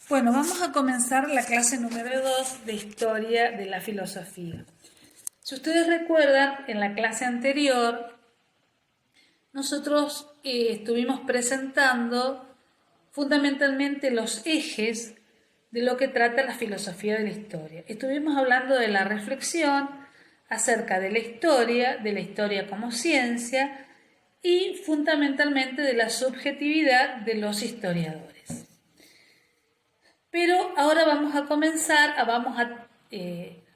Bueno, vamos a comenzar la clase número 2 de Historia de la Filosofía. Si ustedes recuerdan, en la clase anterior nosotros estuvimos presentando fundamentalmente los ejes de lo que trata la filosofía de la historia. Estuvimos hablando de la reflexión acerca de la historia como ciencia y fundamentalmente de la subjetividad de los historiadores. Pero ahora vamos a comenzar, vamos a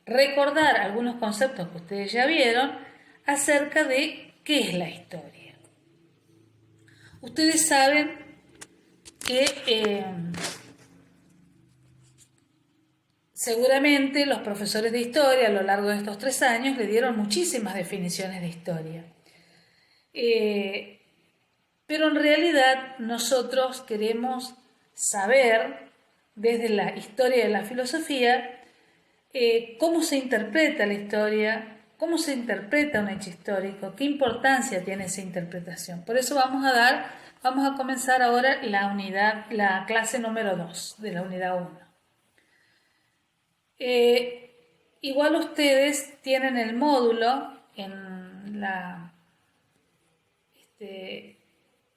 recordar algunos conceptos que ustedes ya vieron acerca de qué es la historia. Ustedes saben que seguramente los profesores de historia a lo largo de estos 3 años le dieron muchísimas definiciones de historia. Pero en realidad nosotros queremos saber desde la historia de la filosofía cómo se interpreta la historia, cómo se interpreta un hecho histórico, qué importancia tiene esa interpretación. Por eso vamos a comenzar ahora la clase número 2 de la unidad 1. Igual ustedes tienen el módulo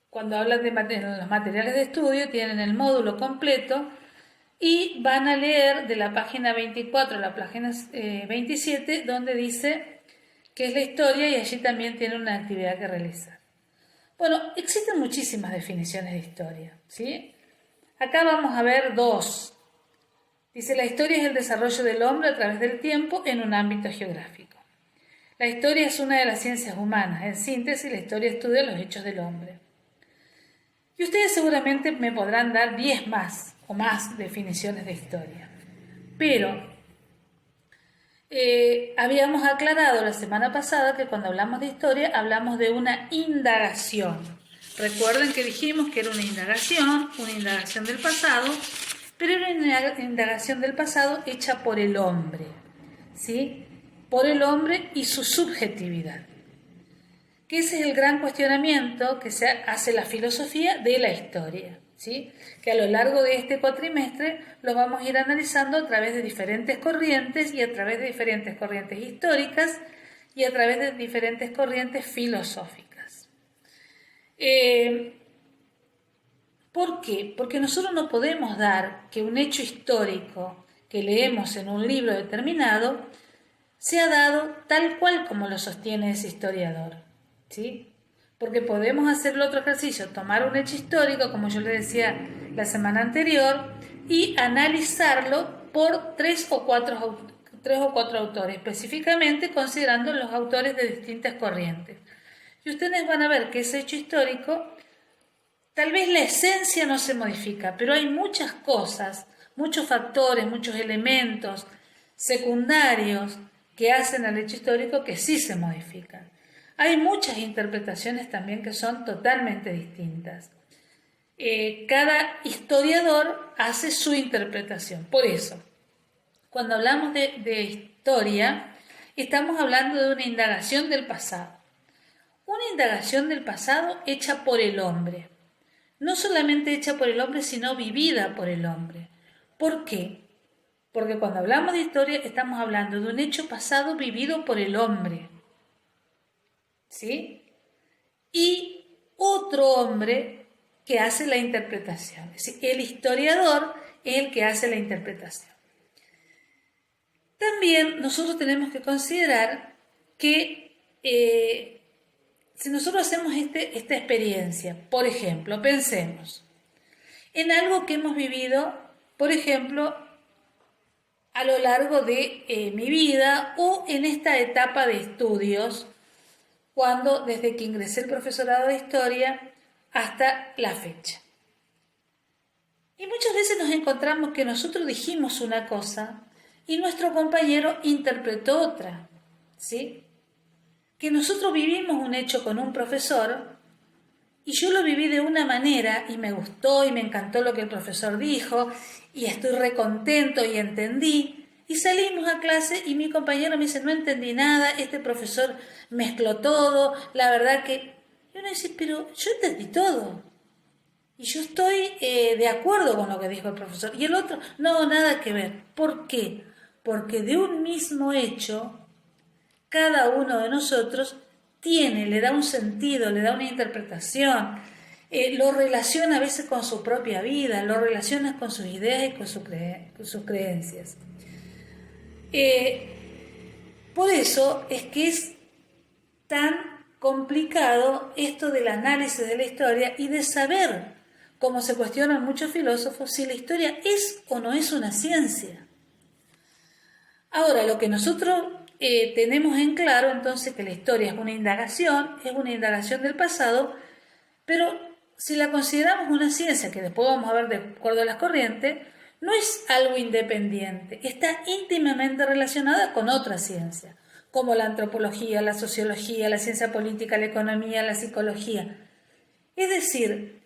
cuando hablan de los materiales de estudio, tienen el módulo completo y van a leer de la página 24 a la página 27, donde dice qué es la historia, y allí también tiene una actividad que realizar. Bueno, existen muchísimas definiciones de historia, ¿sí? Acá vamos a ver 2. Dice: la historia es el desarrollo del hombre a través del tiempo en un ámbito geográfico. La historia es una de las ciencias humanas. En síntesis, la historia estudia los hechos del hombre. Y ustedes seguramente me podrán dar 10 más o más definiciones de historia. Pero habíamos aclarado la semana pasada que cuando hablamos de historia hablamos de una indagación. Recuerden que dijimos que era una indagación del pasado, pero era una indagación del pasado hecha por el hombre, ¿sí? Por el hombre y su subjetividad. Que ese es el gran cuestionamiento que se hace la filosofía de la historia, ¿sí? Que a lo largo de este cuatrimestre lo vamos a ir analizando a través de diferentes corrientes y a través de diferentes corrientes históricas y a través de diferentes corrientes filosóficas. ¿Por qué? Porque nosotros no podemos dar que un hecho histórico que leemos en un libro determinado sea dado tal cual como lo sostiene ese historiador, ¿sí? Porque podemos hacer el otro ejercicio, tomar un hecho histórico, como yo les decía la semana anterior, y analizarlo por 3 o 4 autores, específicamente considerando los autores de distintas corrientes. Y ustedes van a ver que ese hecho histórico, tal vez la esencia no se modifica, pero hay muchas cosas, muchos factores, muchos elementos secundarios que hacen al hecho histórico que sí se modifican. Hay muchas interpretaciones también que son totalmente distintas. Cada historiador hace su interpretación. Por eso, cuando hablamos de historia, estamos hablando de una indagación del pasado. Una indagación del pasado hecha por el hombre. No solamente hecha por el hombre, sino vivida por el hombre. ¿Por qué? Porque cuando hablamos de historia estamos hablando de un hecho pasado vivido por el hombre, ¿sí? Y otro hombre que hace la interpretación. Es decir, el historiador es el que hace la interpretación. También nosotros tenemos que considerar que si nosotros hacemos esta experiencia, por ejemplo, pensemos en algo que hemos vivido, por ejemplo, a lo largo de mi vida o en esta etapa de estudios, desde que ingresé al profesorado de historia hasta la fecha. Y muchas veces nos encontramos que nosotros dijimos una cosa y nuestro compañero interpretó otra, ¿sí? Que nosotros vivimos un hecho con un profesor y yo lo viví de una manera y me gustó y me encantó lo que el profesor dijo y estoy recontento y entendí. Y salimos a clase y mi compañero me dice: no entendí nada, este profesor mezcló todo, la verdad que... Y uno dice: pero yo entendí todo. Y yo estoy de acuerdo con lo que dijo el profesor. Y el otro, no, nada que ver. ¿Por qué? Porque de un mismo hecho, cada uno de nosotros le da un sentido, le da una interpretación, lo relaciona a veces con su propia vida, lo relaciona con sus ideas y con sus creencias. Por eso es que es tan complicado esto del análisis de la historia y de saber, como se cuestionan muchos filósofos, si la historia es o no es una ciencia. Ahora, lo que nosotros tenemos en claro entonces que la historia es una indagación del pasado, pero si la consideramos una ciencia, que después vamos a ver de acuerdo a las corrientes, no es algo independiente, está íntimamente relacionada con otras ciencias, como la antropología, la sociología, la ciencia política, la economía, la psicología. Es decir,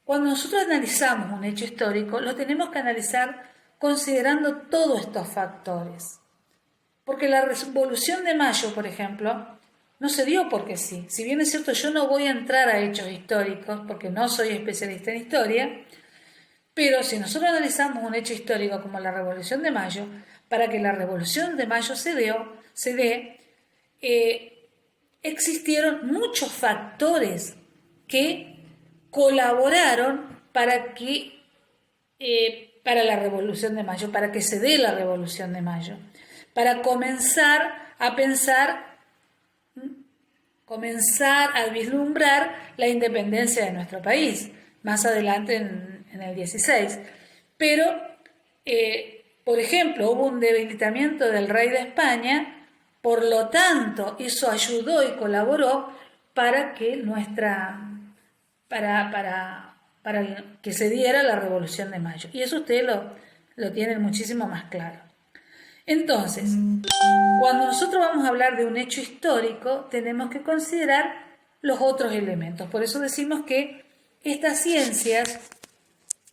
cuando nosotros analizamos un hecho histórico, lo tenemos que analizar considerando todos estos factores. Porque la Revolución de Mayo, por ejemplo, no se dio porque sí. Si bien es cierto, yo no voy a entrar a hechos históricos porque no soy especialista en historia, pero si nosotros analizamos un hecho histórico como la Revolución de Mayo, para que la Revolución de Mayo se dé, existieron muchos factores que colaboraron para la Revolución de Mayo, para que se dé la Revolución de Mayo, para comenzar a pensar, comenzar a vislumbrar la independencia de nuestro país, más adelante en el 16. Pero, por ejemplo, hubo un debilitamiento del rey de España, por lo tanto, eso ayudó y colaboró para que para que se diera la Revolución de Mayo. Y eso ustedes lo tienen muchísimo más claro. Entonces, cuando nosotros vamos a hablar de un hecho histórico, tenemos que considerar los otros elementos. Por eso decimos que estas ciencias,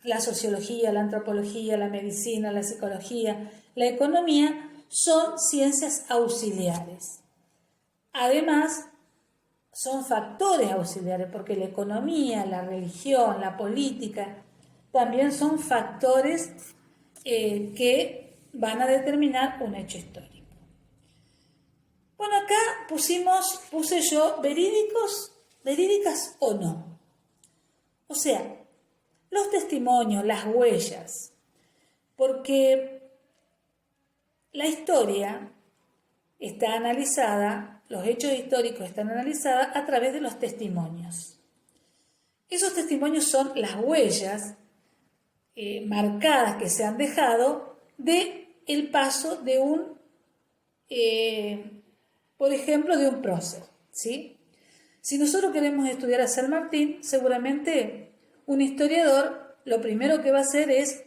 la sociología, la antropología, la medicina, la psicología, la economía, son ciencias auxiliares. Además, son factores auxiliares, porque la economía, la religión, la política, también son factores que van a determinar un hecho histórico. Bueno, acá puse yo verídicas o no. O sea, los testimonios, las huellas, porque la historia está analizada, los hechos históricos están analizados a través de los testimonios. Esos testimonios son las huellas marcadas que se han dejado de el paso de por ejemplo, de un prócer, ¿sí? Si nosotros queremos estudiar a San Martín, seguramente un historiador lo primero que va a hacer es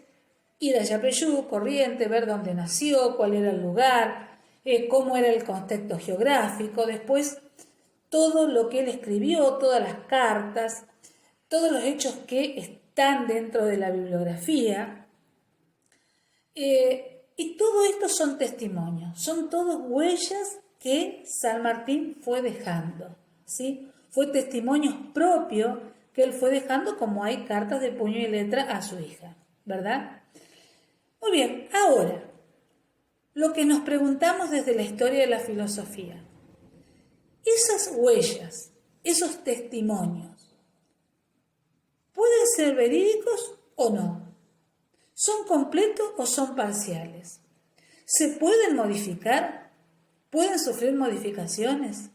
ir a Yapeyú, Corrientes, ver dónde nació, cuál era el lugar, cómo era el contexto geográfico, después todo lo que él escribió, todas las cartas, todos los hechos que están dentro de la bibliografía. Y todo esto son testimonios, son todos huellas que San Martín fue dejando, ¿sí? Fue testimonios propios que él fue dejando, como hay cartas de puño y letra a su hija, ¿verdad? Muy bien, ahora, lo que nos preguntamos desde la historia de la filosofía, esas huellas, esos testimonios, ¿pueden ser verídicos o no? ¿Son completos o son parciales? ¿Se pueden modificar? ¿Pueden sufrir modificaciones?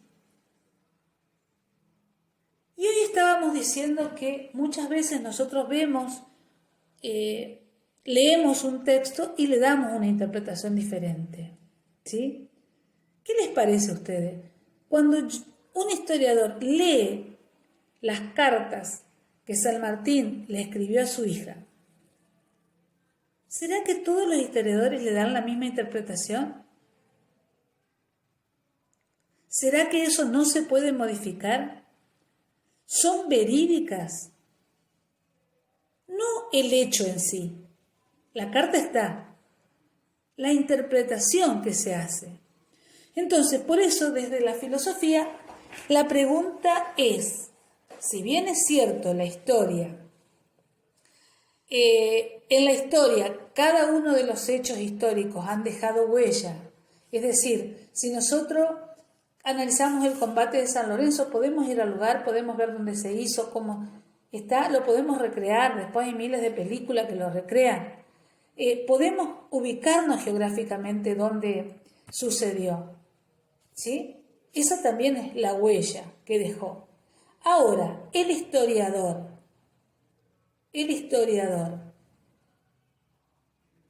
Y hoy estábamos diciendo que muchas veces nosotros leemos un texto y le damos una interpretación diferente, ¿sí? ¿Qué les parece a ustedes? Cuando un historiador lee las cartas que San Martín le escribió a su hija, ¿será que todos los historiadores le dan la misma interpretación? ¿Será que eso no se puede modificar? ¿Son verídicas? No el hecho en sí. La carta está. La interpretación que se hace. Entonces, por eso, desde la filosofía, la pregunta es, si bien es cierto la historia En la historia, cada uno de los hechos históricos han dejado huella. Es decir, si nosotros analizamos el combate de San Lorenzo, podemos ir al lugar, podemos ver dónde se hizo, cómo está, lo podemos recrear. Después hay miles de películas que lo recrean. Podemos ubicarnos geográficamente dónde sucedió. ¿Sí? Esa también es la huella que dejó. Ahora, el historiador,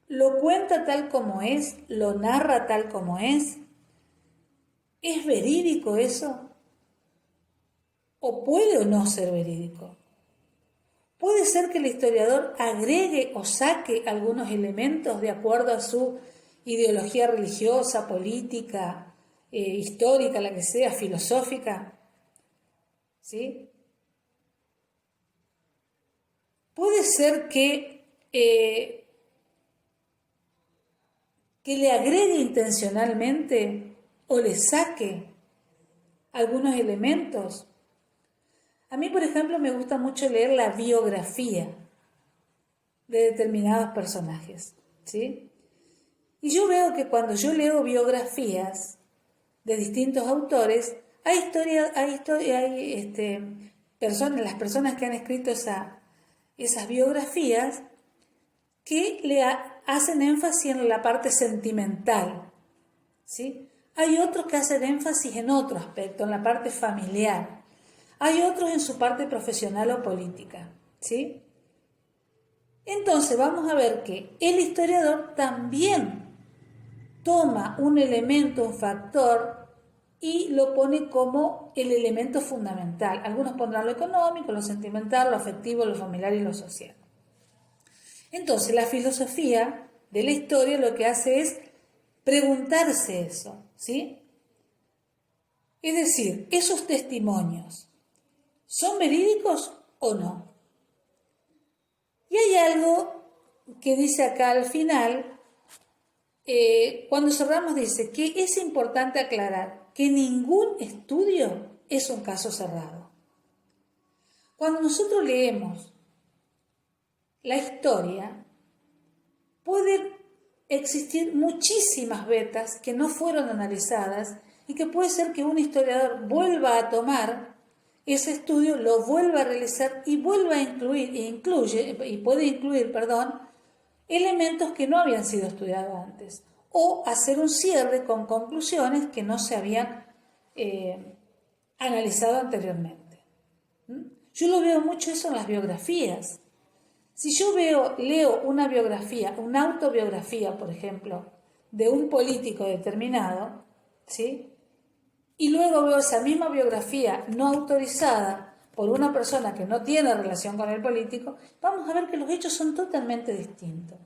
lo cuenta tal como es, lo narra tal como es. ¿Es verídico eso? ¿O puede o no ser verídico? Puede ser que el historiador agregue o saque algunos elementos de acuerdo a su ideología religiosa, política, histórica, la que sea, filosófica. ¿Sí? Puede ser que le agregue intencionalmente o le saque algunos elementos. A mí, por ejemplo, me gusta mucho leer la biografía de determinados personajes, ¿sí? Y yo veo que cuando yo leo biografías de distintos autores, hay personas, las personas que han escrito esas biografías que le hacen énfasis en la parte sentimental, ¿sí? Hay otros que hacen énfasis en otro aspecto, en la parte familiar. Hay otros en su parte profesional o política, ¿sí? Entonces vamos a ver que el historiador también toma un elemento, un factor, y lo pone como el elemento fundamental. Algunos pondrán lo económico, lo sentimental, lo afectivo, lo familiar y lo social. Entonces la filosofía de la historia lo que hace es preguntarse eso, ¿sí? Es decir, esos testimonios, ¿son verídicos o no? Y hay algo que dice acá al final, cuando cerramos dice que es importante aclarar que ningún estudio es un caso cerrado. Cuando nosotros leemos la historia, pueden existir muchísimas vetas que no fueron analizadas y que puede ser que un historiador vuelva a tomar ese estudio, lo vuelva a realizar y vuelva a incluir, puede incluir, elementos que no habían sido estudiados antes, o hacer un cierre con conclusiones que no se habían analizado anteriormente. Yo lo veo mucho eso en las biografías. Si yo leo una biografía, una autobiografía, por ejemplo, de un político determinado, ¿sí? Y luego veo esa misma biografía no autorizada por una persona que no tiene relación con el político, vamos a ver que los hechos son totalmente distintos.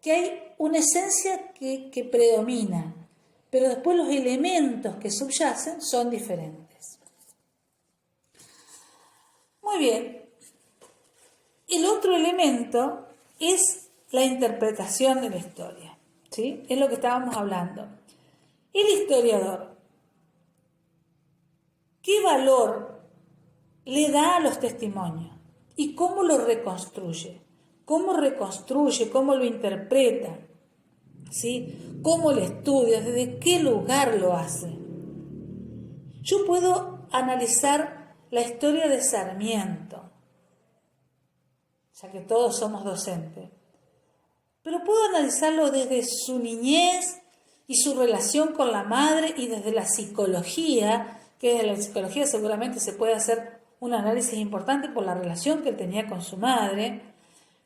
Que hay una esencia que predomina, pero después los elementos que subyacen son diferentes. Muy bien. El otro elemento es la interpretación de la historia, ¿sí? Es lo que estábamos hablando. El historiador, ¿qué valor le da a los testimonios? ¿Y cómo lo reconstruye? ¿Cómo reconstruye? ¿Cómo lo interpreta? ¿Sí? ¿Cómo lo estudia? ¿Desde qué lugar lo hace? Yo puedo analizar la historia de Sarmiento, ya que todos somos docentes, pero puedo analizarlo desde su niñez y su relación con la madre y desde la psicología, que desde la psicología seguramente se puede hacer un análisis importante por la relación que él tenía con su madre,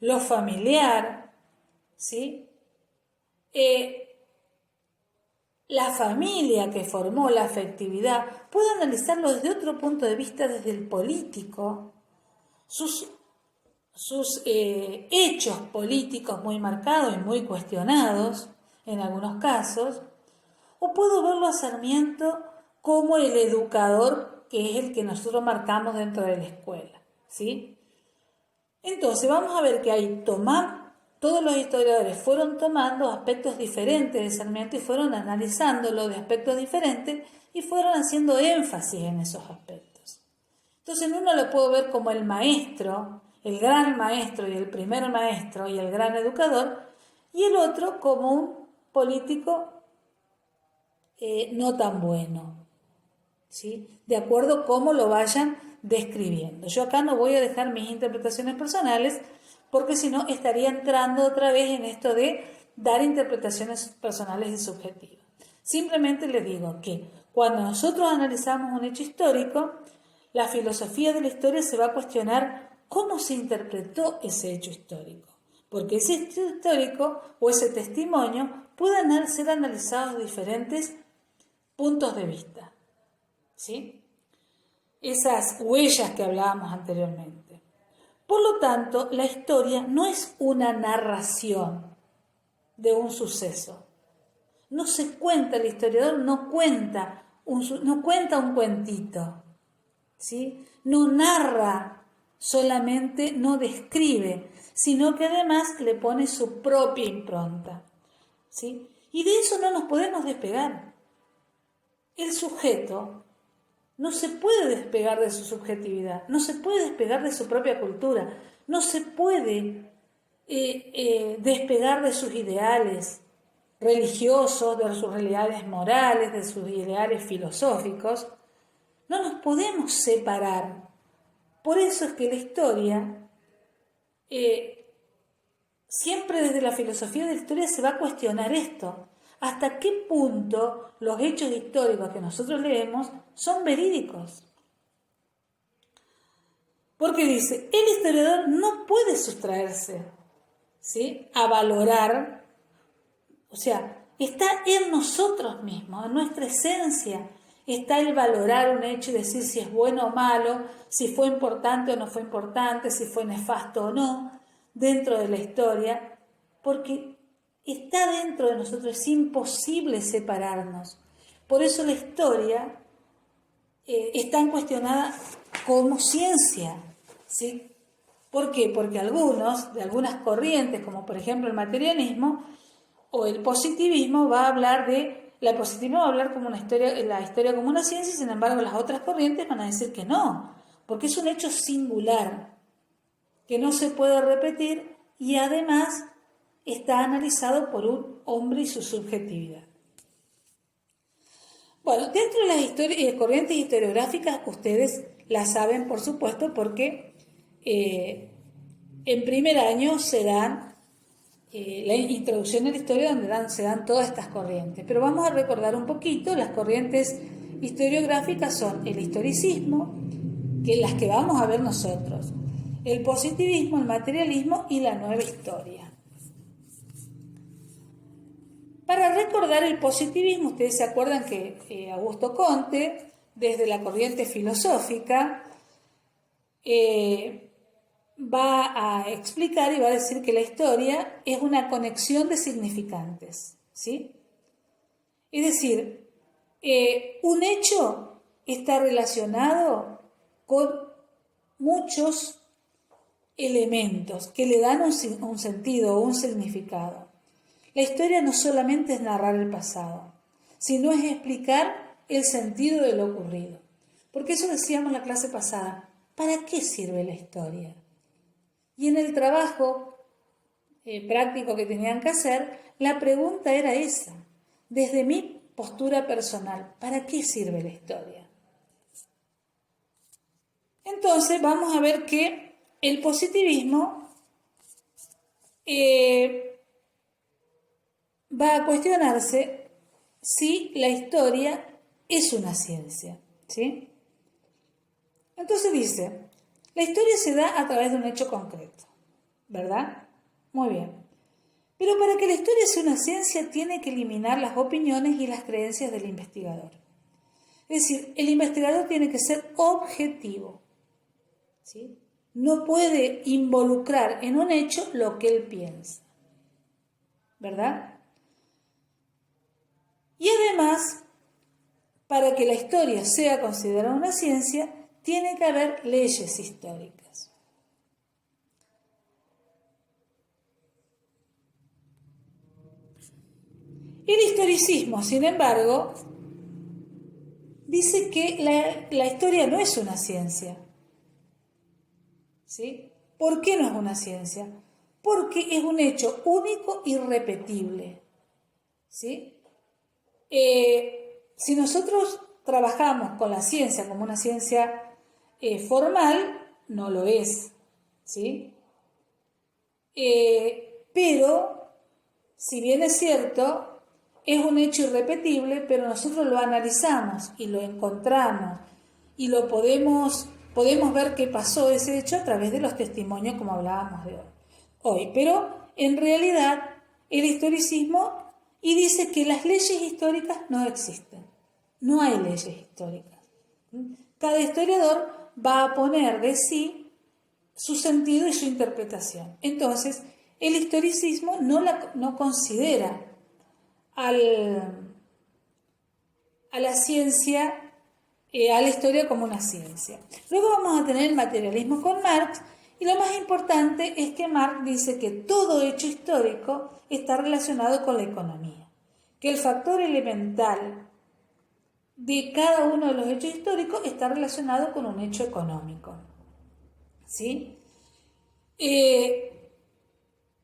lo familiar, ¿sí? La familia que formó, la afectividad, puedo analizarlo desde otro punto de vista, desde el político, sus hechos políticos muy marcados y muy cuestionados en algunos casos, o puedo verlo a Sarmiento como el educador que es el que nosotros marcamos dentro de la escuela, ¿sí? Entonces vamos a ver que ahí todos los historiadores fueron tomando aspectos diferentes de Sarmiento y fueron analizándolo de aspectos diferentes y fueron haciendo énfasis en esos aspectos. Entonces uno lo puede ver como el maestro, el gran maestro y el primer maestro y el gran educador, y el otro como un político no tan bueno, ¿sí? De acuerdo a cómo lo vayan describiendo. Yo acá no voy a dejar mis interpretaciones personales porque si no estaría entrando otra vez en esto de dar interpretaciones personales y subjetivas. Simplemente les digo que cuando nosotros analizamos un hecho histórico, la filosofía de la historia se va a cuestionar cómo se interpretó ese hecho histórico. Porque ese hecho histórico o ese testimonio pueden ser analizados de diferentes puntos de vista. ¿Sí? Esas huellas que hablábamos anteriormente. Por lo tanto, la historia no es una narración de un suceso. No se cuenta, el historiador no cuenta un cuentito, ¿sí? No narra solamente, no describe, sino que además le pone su propia impronta, ¿sí? Y de eso no nos podemos despegar. El sujeto no se puede despegar de su subjetividad, no se puede despegar de su propia cultura, no se puede despegar de sus ideales religiosos, de sus ideales morales, de sus ideales filosóficos. No nos podemos separar. Por eso es que la historia, siempre desde la filosofía de la historia se va a cuestionar esto. ¿Hasta qué punto los hechos históricos que nosotros leemos son verídicos? Porque dice, el historiador no puede sustraerse, ¿sí?, a valorar, o sea, está en nosotros mismos, en nuestra esencia, está el valorar un hecho y decir si es bueno o malo, si fue importante o no fue importante, si fue nefasto o no, dentro de la historia, porque está dentro de nosotros, es imposible separarnos. Por eso la historia está cuestionada como ciencia, ¿sí? ¿Por qué? Porque de algunas corrientes, como por ejemplo el materialismo o el positivismo, la positivismo va a hablar como la historia como una ciencia, y sin embargo las otras corrientes van a decir que no, porque es un hecho singular, que no se puede repetir y además está analizado por un hombre y su subjetividad. Bueno, dentro de las corrientes historiográficas, ustedes las saben, por supuesto, porque en primer año se dan la introducción a la historia donde se dan todas estas corrientes. Pero vamos a recordar un poquito, las corrientes historiográficas son el historicismo, que las que vamos a ver nosotros, el positivismo, el materialismo y la nueva historia. Para recordar el positivismo, ustedes se acuerdan que Augusto Comte, desde la corriente filosófica, va a explicar y va a decir que la historia es una conexión de significantes, ¿sí? Es decir, un hecho está relacionado con muchos elementos que le dan un sentido o un significado. La historia no solamente es narrar el pasado, sino es explicar el sentido de lo ocurrido. Porque eso decíamos en la clase pasada, ¿para qué sirve la historia? Y en el trabajo práctico que tenían que hacer, la pregunta era esa, desde mi postura personal, ¿para qué sirve la historia? Entonces vamos a ver que el positivismo va a cuestionarse si la historia es una ciencia, ¿sí? Entonces dice, la historia se da a través de un hecho concreto, ¿verdad? Muy bien. Pero para que la historia sea una ciencia tiene que eliminar las opiniones y las creencias del investigador. Es decir, el investigador tiene que ser objetivo, ¿sí? No puede involucrar en un hecho lo que él piensa, ¿verdad? Y además, para que la historia sea considerada una ciencia, tiene que haber leyes históricas. El historicismo, sin embargo, dice que la historia no es una ciencia, ¿sí? ¿Por qué no es una ciencia? Porque es un hecho único y repetible, ¿sí? Si nosotros trabajamos con la ciencia como una ciencia formal, no lo es, ¿sí? Pero, si bien es cierto, es un hecho irrepetible, pero nosotros lo analizamos y lo encontramos y lo podemos ver qué pasó ese hecho a través de los testimonios como hablábamos de hoy. Pero en realidad el historicismo y dice que las leyes históricas no existen, no hay leyes históricas. Cada historiador va a poner de sí su sentido y su interpretación. Entonces, el historicismo no considera a la ciencia, a la historia como una ciencia. Luego vamos a tener el materialismo con Marx, y lo más importante es que Marx dice que todo hecho histórico está relacionado con la economía, que el factor elemental de cada uno de los hechos históricos está relacionado con un hecho económico, ¿sí?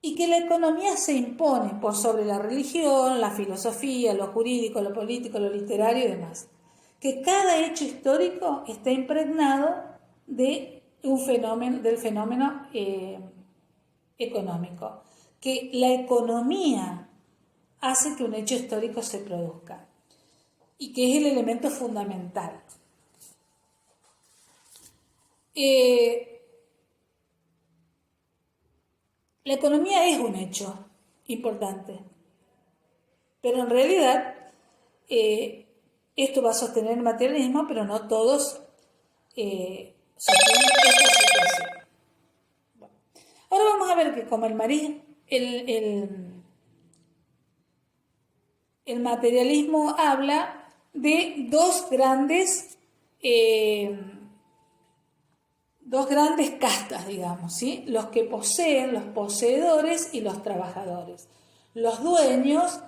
Y que la economía se impone por sobre la religión, la filosofía, lo jurídico, lo político, lo literario y demás. Que cada hecho histórico está impregnado de del fenómeno económico. Que la economía hace que un hecho histórico se produzca y que es el elemento fundamental. La economía es un hecho importante, pero en realidad esto va a sostener el materialismo, pero no todos sostienen esta situación. Bueno, ahora vamos a ver que como el materialismo habla de dos grandes castas, digamos, ¿sí? Los que poseen, los poseedores y los trabajadores. Los dueños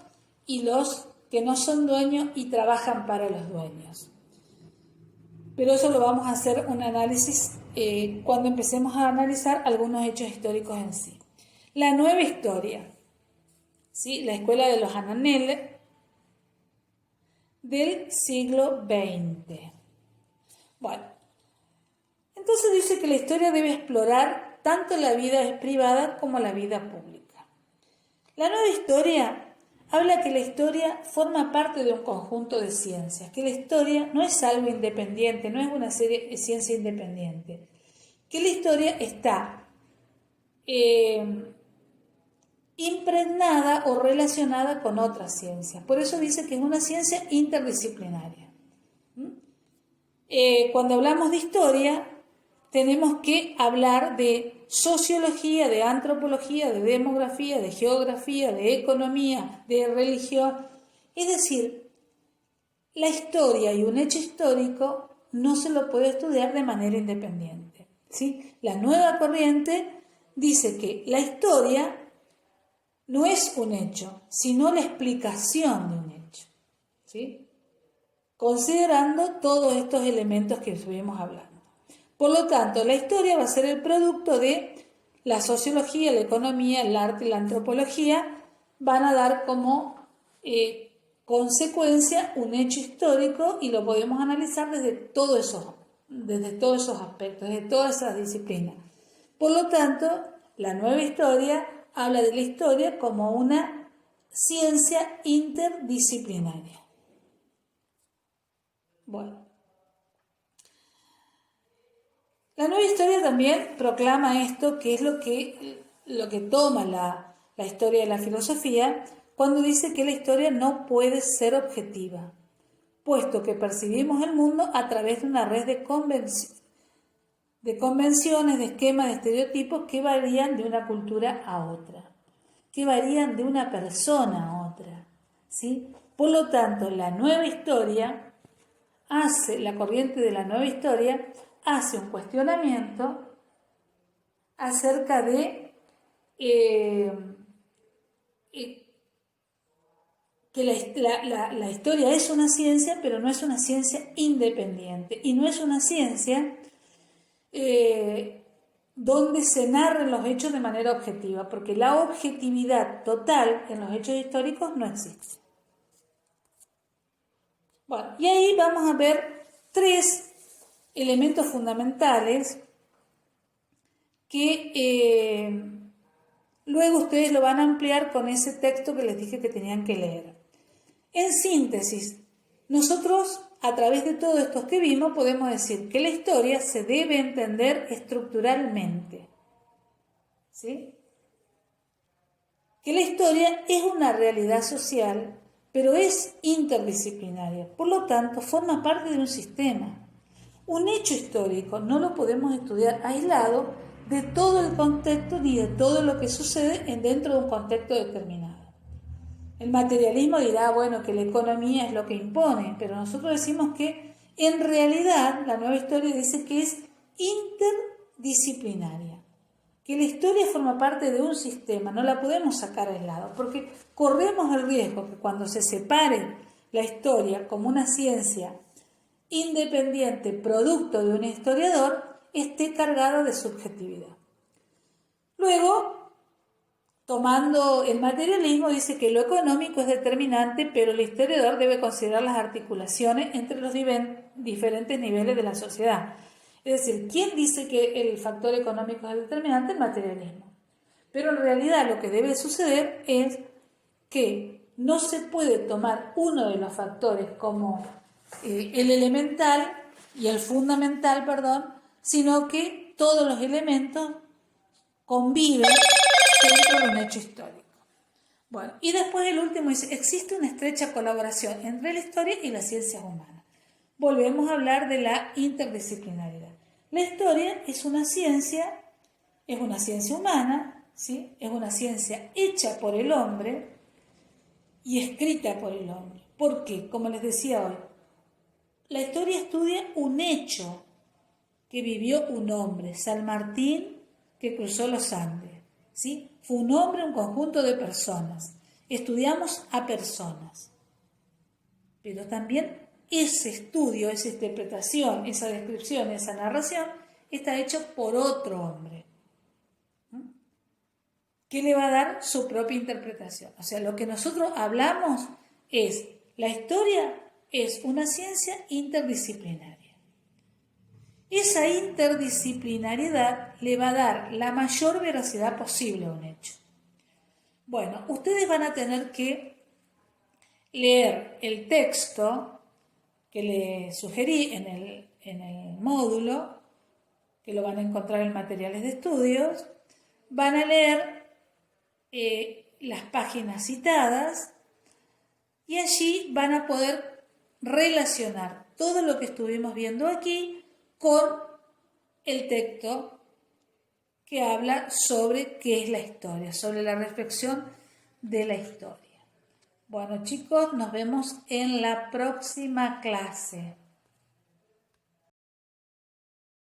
y los que no son dueños y trabajan para los dueños. Pero eso lo vamos a hacer un análisis cuando empecemos a analizar algunos hechos históricos en sí. La nueva historia, ¿sí? La escuela de los Ananel del siglo XX. Bueno, entonces dice que la historia debe explorar tanto la vida privada como la vida pública. La nueva historia habla que la historia forma parte de un conjunto de ciencias, que la historia no es algo independiente, no es una ciencia independiente, que la historia está impregnada o relacionada con otras ciencias. Por eso dice que es una ciencia interdisciplinaria. Cuando hablamos de historia, tenemos que hablar de sociología, de antropología, de demografía, de geografía, de economía, de religión. Es decir, la historia y un hecho histórico no se lo puede estudiar de manera independiente, ¿sí? La nueva corriente dice que la historia no es un hecho, sino la explicación de un hecho, ¿sí? Considerando todos estos elementos que estuvimos hablando. Por lo tanto, la historia va a ser el producto de la sociología, la economía, el arte y la antropología, van a dar como consecuencia un hecho histórico y lo podemos analizar desde todos esos aspectos, desde todas esas disciplinas. Por lo tanto, la nueva historia habla de la historia como una ciencia interdisciplinaria. Bueno. La nueva historia también proclama esto, que es lo que toma la historia de la filosofía, cuando dice que la historia no puede ser objetiva, puesto que percibimos el mundo a través de una red de convenciones, de esquemas, de estereotipos que varían de una cultura a otra, que varían de una persona a otra, ¿sí? Por lo tanto, la corriente de la nueva historia hace un cuestionamiento acerca de que la historia es una ciencia, pero no es una ciencia independiente y no es una ciencia donde se narren los hechos de manera objetiva, porque la objetividad total en los hechos históricos no existe. Bueno, y ahí vamos a ver 3 elementos fundamentales que luego ustedes lo van a ampliar con ese texto que les dije que tenían que leer. En síntesis, nosotros a través de todos estos que vimos podemos decir que la historia se debe entender estructuralmente, ¿sí? Que la historia es una realidad social, pero es interdisciplinaria, por lo tanto forma parte de un sistema. Un hecho histórico no lo podemos estudiar aislado de todo el contexto ni de todo lo que sucede dentro de un contexto determinado. El materialismo dirá, bueno, que la economía es lo que impone, pero nosotros decimos que en realidad la nueva historia dice que es interdisciplinaria, que la historia forma parte de un sistema, no la podemos sacar aislado, porque corremos el riesgo que cuando se separe la historia como una ciencia independiente, producto de un historiador, esté cargada de subjetividad. Luego, tomando el materialismo, dice que lo económico es determinante, pero el historiador debe considerar las articulaciones entre los diferentes niveles de la sociedad. Es decir, ¿quién dice que el factor económico es determinante? El materialismo. Pero en realidad lo que debe suceder es que no se puede tomar uno de los factores como el elemental y el fundamental, sino que todos los elementos conviven dentro de un hecho histórico. Bueno, y después el último dice, existe una estrecha colaboración entre la historia y las ciencias humanas. Volvemos a hablar de la interdisciplinariedad. La historia es una ciencia humana, ¿sí? Es una ciencia hecha por el hombre y escrita por el hombre. ¿Por qué? Como les decía hoy, la historia estudia un hecho que vivió un hombre, San Martín, que cruzó los Andes, ¿sí? Fue un hombre, un conjunto de personas. Estudiamos a personas. Pero también ese estudio, esa interpretación, esa descripción, esa narración, está hecho por otro hombre, que le va a dar su propia interpretación. O sea, lo que nosotros hablamos es, la historia es una ciencia interdisciplinaria. Esa interdisciplinariedad le va a dar la mayor veracidad posible a un hecho. Bueno, ustedes van a tener que leer el texto que les sugerí en el módulo, que lo van a encontrar en materiales de estudios. Van a leer las páginas citadas y allí van a poder relacionar todo lo que estuvimos viendo aquí con el texto que habla sobre qué es la historia, sobre la reflexión de la historia. Bueno, chicos, nos vemos en la próxima clase.